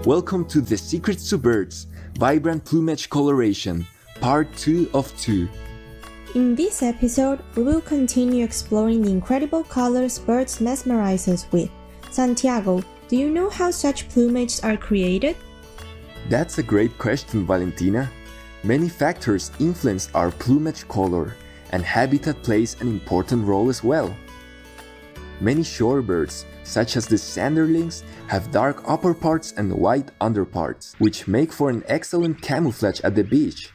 Welcome to The Secrets to Birds, Vibrant Plumage Coloration, Part 2 of 2. In this episode, we will continue exploring the incredible colors birds mesmerize us with. Santiago, do you know how such plumages are created? That's a great question, Valentina. Many factors influence our plumage color, and habitat plays an important role as well. Many shorebirds, such as the sanderlings, have dark upper parts and white underparts, which make for an excellent camouflage at the beach.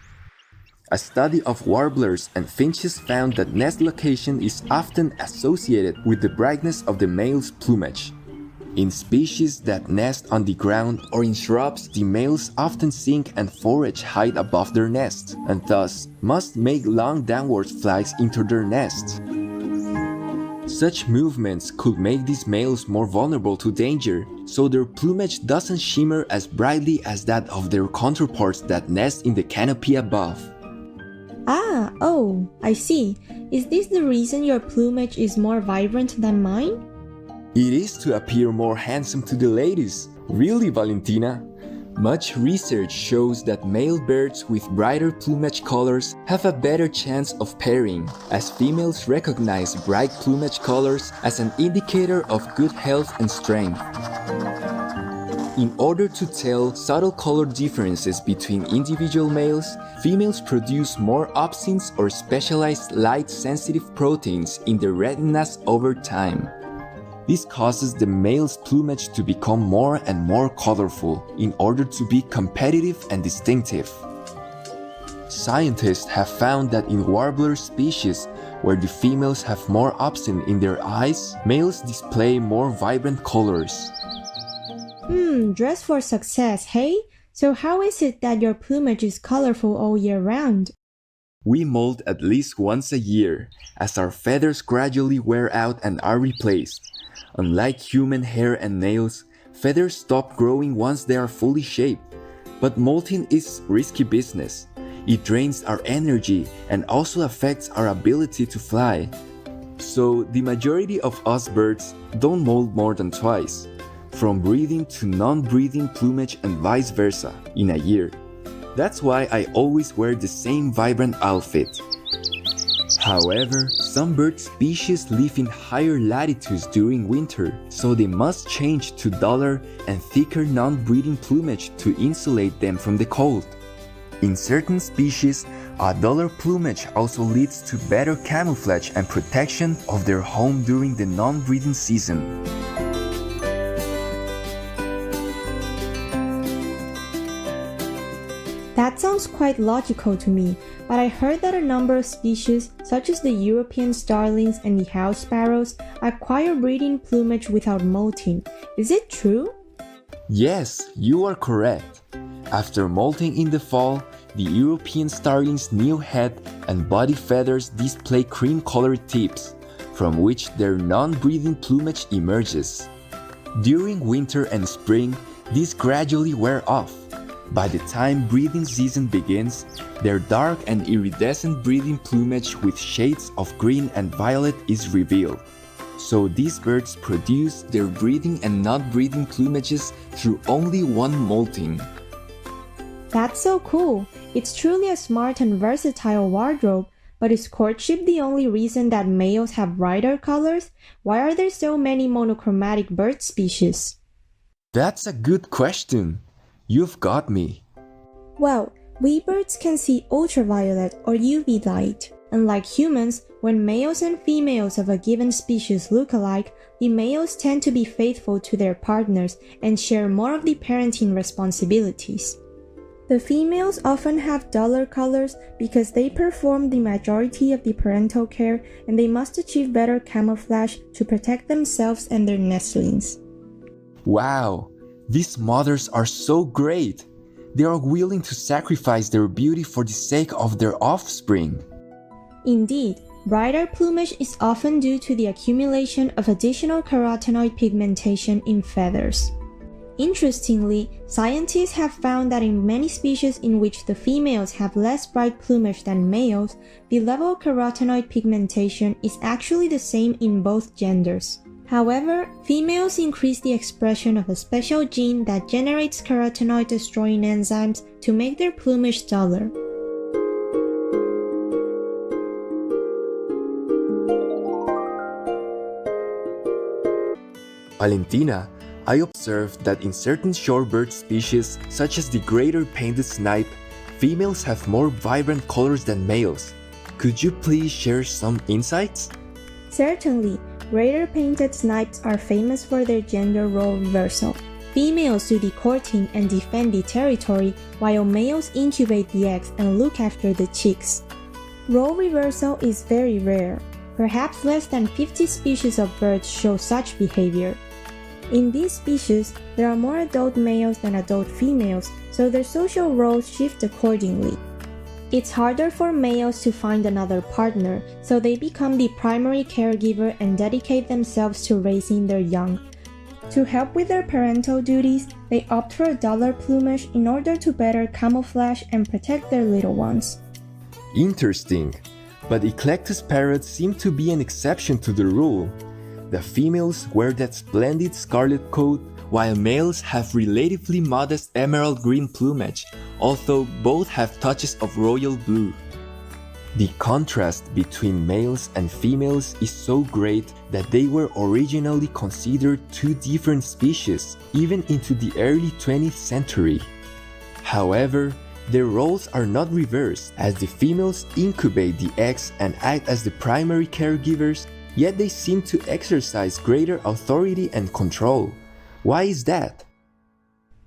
A study of warblers and finches found that nest location is often associated with the brightness of the male's plumage. In species that nest on the ground or in shrubs, the males often sing and forage high above their nests, and thus must make long downward flights into their nests. Such movements could make these males more vulnerable to danger, so their plumage doesn't shimmer as brightly as that of their counterparts that nest in the canopy above. I see. Is this the reason your plumage is more vibrant than mine? It is to appear more handsome to the ladies. Really, Valentina? Much research shows that male birds with brighter plumage colors have a better chance of pairing, as females recognize bright plumage colors as an indicator of good health and strength. In order to tell subtle color differences between individual males, females produce more opsins or specialized light-sensitive proteins in their retinas over time. This causes the male's plumage to become more and more colorful in order to be competitive and distinctive. Scientists have found that in warbler species, where the females have more opsin in their eyes, males display more vibrant colors. Dress for success, hey? So how is it that your plumage is colorful all year round? We molt at least once a year, as our feathers gradually wear out and are replaced. Unlike human hair and nails, feathers stop growing once they are fully shaped. But molting is risky business. It drains our energy and also affects our ability to fly. So the majority of us birds don't molt more than twice, from breeding to non-breeding plumage and vice versa, in a year. That's why I always wear the same vibrant outfit. However, some bird species live in higher latitudes during winter, so they must change to duller and thicker non-breeding plumage to insulate them from the cold. In certain species, a duller plumage also leads to better camouflage and protection of their home during the non-breeding season. That sounds quite logical to me, but I heard that a number of species, such as the European starlings and the house sparrows, acquire breeding plumage without molting. Is it true? Yes, you are correct. After molting in the fall, the European starlings' new head and body feathers display cream-colored tips, from which their non-breeding plumage emerges. During winter and spring, these gradually wear off. By the time breeding season begins, their dark and iridescent breeding plumage with shades of green and violet is revealed. So these birds produce their breeding and non-breeding plumages through only one molting. That's so cool. It's truly a smart and versatile wardrobe. But is courtship the only reason that males have brighter colors? Why are there so many monochromatic bird species? That's a good question. You've got me. Well, we birds can see ultraviolet or UV light. Unlike humans, when males and females of a given species look alike, the males tend to be faithful to their partners and share more of the parenting responsibilities. The females often have duller colors because they perform the majority of the parental care and they must achieve better camouflage to protect themselves and their nestlings. Wow! These mothers are so great! They are willing to sacrifice their beauty for the sake of their offspring. Indeed, brighter plumage is often due to the accumulation of additional carotenoid pigmentation in feathers. Interestingly, scientists have found that in many species in which the females have less bright plumage than males, the level of carotenoid pigmentation is actually the same in both genders. However, females increase the expression of a special gene that generates carotenoid-destroying enzymes to make their plumage duller. Valentina, I observed that in certain shorebird species, such as the greater painted snipe, females have more vibrant colors than males. Could you please share some insights? Certainly, greater painted snipes are famous for their gender role reversal. Females do the courting and defend the territory, while males incubate the eggs and look after the chicks. Role reversal is very rare. Perhaps less than 50 species of birds show such behavior. In these species, there are more adult males than adult females, so their social roles shift accordingly. It's harder for males to find another partner, so they become the primary caregiver and dedicate themselves to raising their young. To help with their parental duties, they opt for a duller plumage in order to better camouflage and protect their little ones. Interesting, but eclectus parrots seem to be an exception to the rule. The females wear that splendid scarlet coat, while males have relatively modest emerald green plumage, although both have touches of royal blue. The contrast between males and females is so great that they were originally considered two different species, even into the early 20th century. However, their roles are not reversed, as the females incubate the eggs and act as the primary caregivers, yet they seem to exercise greater authority and control. Why is that?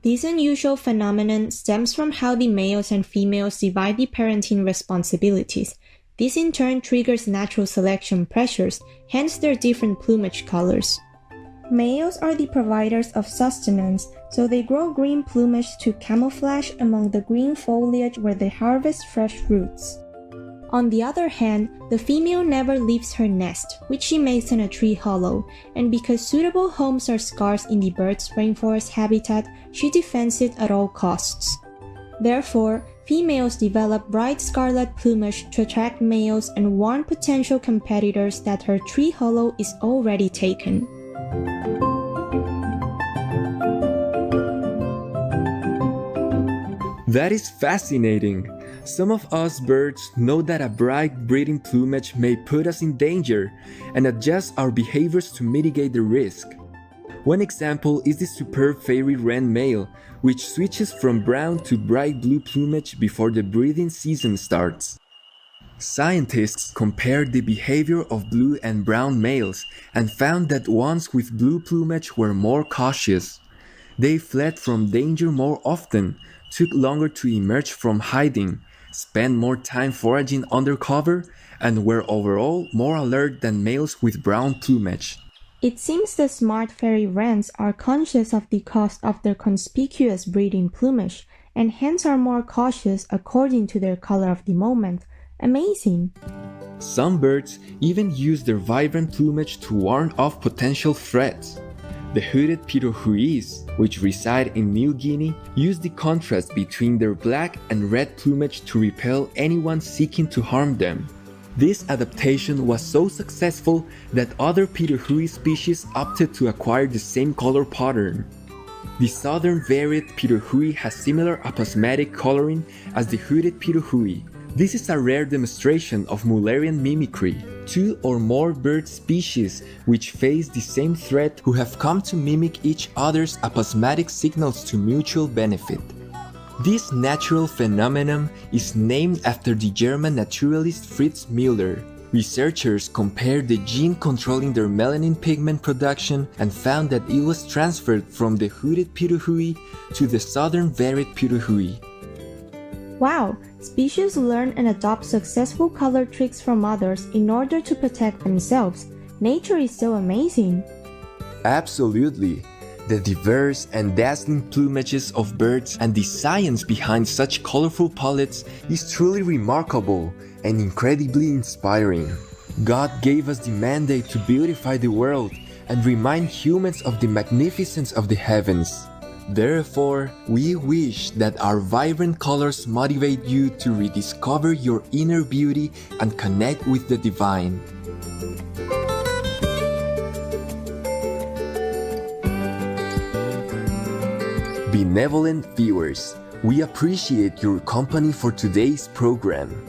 This unusual phenomenon stems from how the males and females divide the parenting responsibilities. This in turn triggers natural selection pressures, hence their different plumage colors. Males are the providers of sustenance, so they grow green plumage to camouflage among the green foliage where they harvest fresh roots. On the other hand, the female never leaves her nest, which she makes in a tree hollow, and because suitable homes are scarce in the bird's rainforest habitat, she defends it at all costs. Therefore, females develop bright scarlet plumage to attract males and warn potential competitors that her tree hollow is already taken. That is fascinating. Some of us birds know that a bright breeding plumage may put us in danger and adjust our behaviors to mitigate the risk. One example is the superb fairy wren male, which switches from brown to bright blue plumage before the breeding season starts. Scientists compared the behavior of blue and brown males and found that ones with blue plumage were more cautious. They fled from danger more often, took longer to emerge from hiding, spent more time foraging under cover, and were overall more alert than males with brown plumage. It seems the smart fairy wrens are conscious of the cost of their conspicuous breeding plumage, and hence are more cautious according to their color of the moment. Amazing! Some birds even use their vibrant plumage to warn off potential threats. The hooded pituhuis, which reside in New Guinea, use the contrast between their black and red plumage to repel anyone seeking to harm them. This adaptation was so successful that other pituhui species opted to acquire the same color pattern. The southern varied pituhui has similar aposematic coloring as the hooded pituhui. This is a rare demonstration of Mullerian mimicry. Two or more bird species which face the same threat who have come to mimic each other's aposematic signals to mutual benefit. This natural phenomenon is named after the German naturalist Fritz Müller. Researchers compared the gene controlling their melanin pigment production and found that it was transferred from the hooded pituhui to the southern varied pituhui. Wow! Species learn and adopt successful color tricks from others in order to protect themselves. Nature is so amazing. Absolutely. The diverse and dazzling plumages of birds and the science behind such colorful palettes is truly remarkable and incredibly inspiring. God gave us the mandate to beautify the world and remind humans of the magnificence of the heavens. Therefore, we wish that our vibrant colors motivate you to rediscover your inner beauty and connect with the divine. Benevolent viewers, we appreciate your company for today's program.